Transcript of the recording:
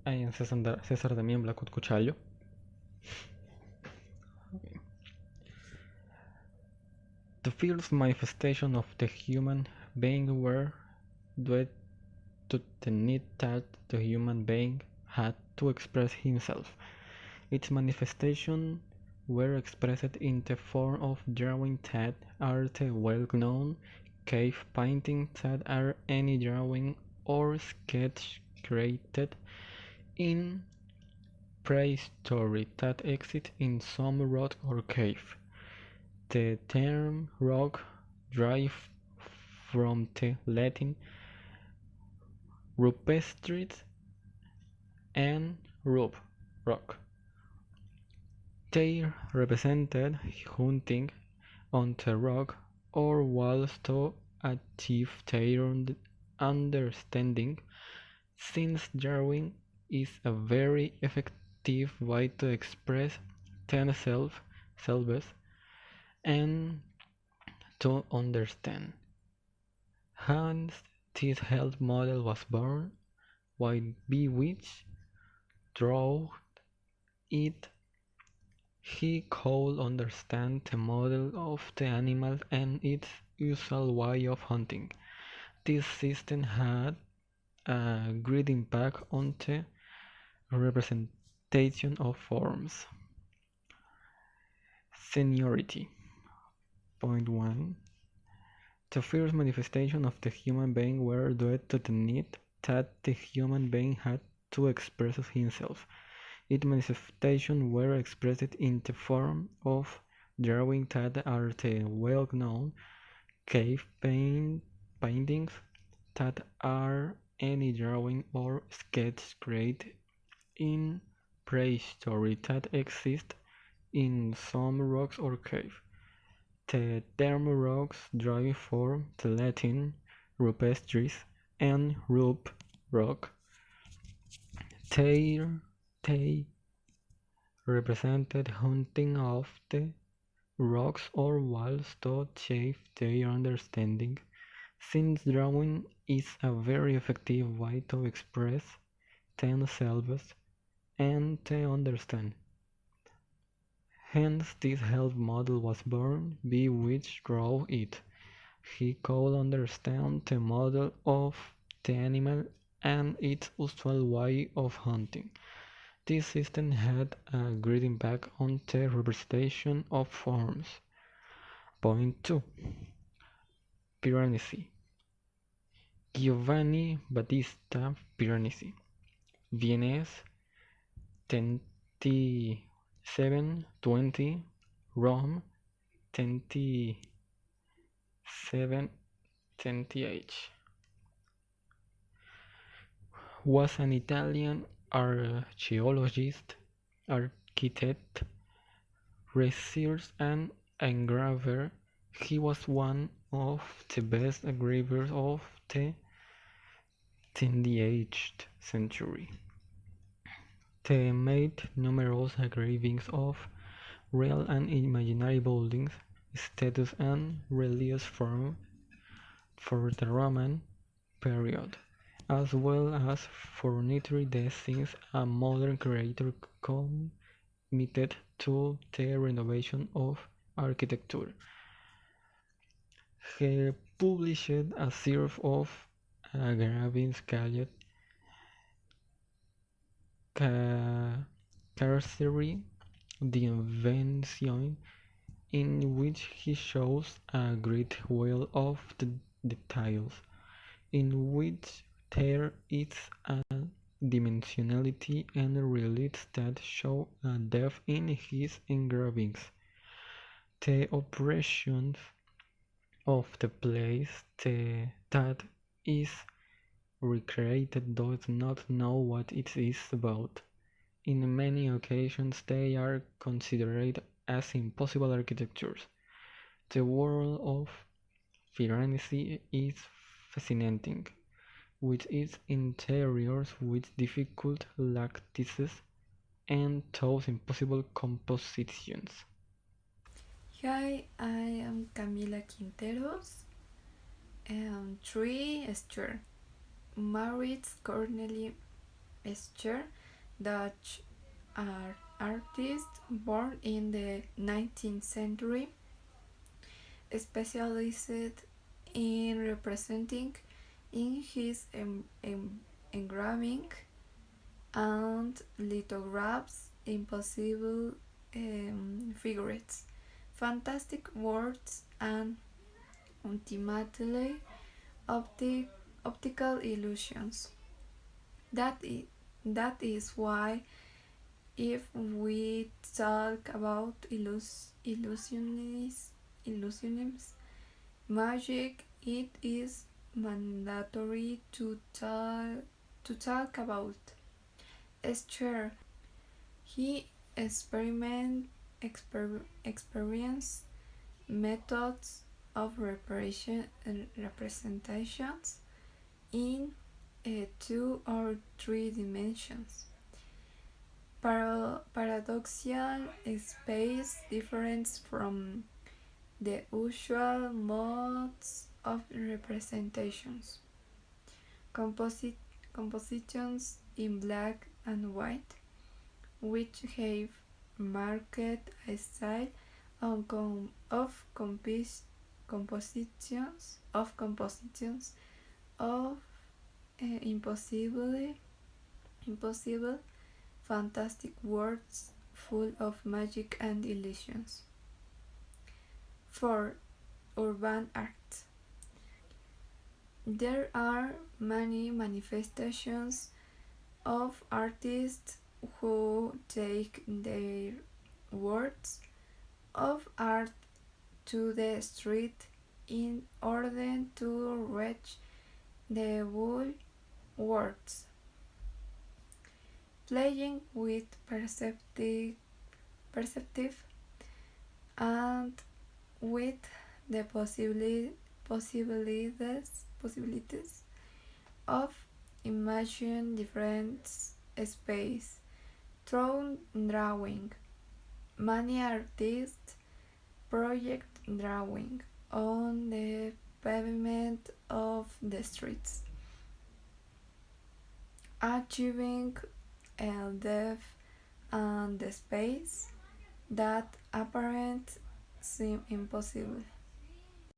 I am César Damián Blackwood Cuchallo. The first manifestation of the human being were due to the need that the human being had to express himself. Its manifestations were expressed in the form of drawing that are the well-known, cave paintings that are any drawing or sketch created in prehistory that exist in some rock or cave. The term rock derives from the Latin rupestris and rub, rock. They represented hunting on the rock or walls to achieve their understanding, since drawing is a very effective way to express themselves and to understand. Hence, this health model was born, while Bewitch drew it. He could understand the model of the animal and its usual way of hunting. This system had a great impact on the representation of forms. Seniority. Point 1. The first manifestation of the human being were due to the need that the human being had to express himself. Its manifestations were expressed in the form of drawing that are the well-known cave paintings that are any drawing or sketch created in prehistory that exist in some rocks or cave. The term rocks derives from the Latin rupestris and rub, rock. They represented hunting of the rocks or walls to achieve their understanding, since drawing is a very effective way to express themselves and to understand. Hence this health model was born, by which drew it. He could understand the model of the animal and its usual way of hunting. This system had a great impact on the representation of forms. Point 2. Piranesi. Giovanni Battista Piranesi, Viennese, 2720, Rome, 2728, was an Italian archaeologist, architect, researcher and engraver. He was one of the best engravers of the 18th century. They made numerous engravings of real and imaginary buildings, statues and reliefs for the Roman period, as well as furniture designs a modern creator committed to the renovation of architecture. He published a series of engravings called Carcery the Invention, in which he shows a great deal of the details, in which there is a dimensionality and reliefs that show a depth in his engravings. The operations of the place that is recreated does not know what it is about. In many occasions they are considered as impossible architectures. The world of Firenze is fascinating, with its interiors with difficult lattices and those impossible compositions. Hi, I am Camila Quinteros, and 3 Esther, married Corneli Escher, Dutch artist born in the 19th century, specialized in representing in his engraving and lithographs impossible figures, fantastic words, and ultimately optical illusions. That is, that is why, if we talk about illusionism, magic, it is mandatory to talk about Escher. He experienced methods of representations in 2 or 3 dimensions. Paradoxical space difference from the usual modes of representations. Compositions in black and white, which have marked a style of compositions of impossible fantastic words full of magic and illusions. For urban art, there are many manifestations of artists who take their works of art to the street in order to reach the whole words, playing with perceptive and with the possibilities of imagine different space through drawing. Many artists project drawing on the pavement of the streets, achieving a depth and the space that apparent seem impossible.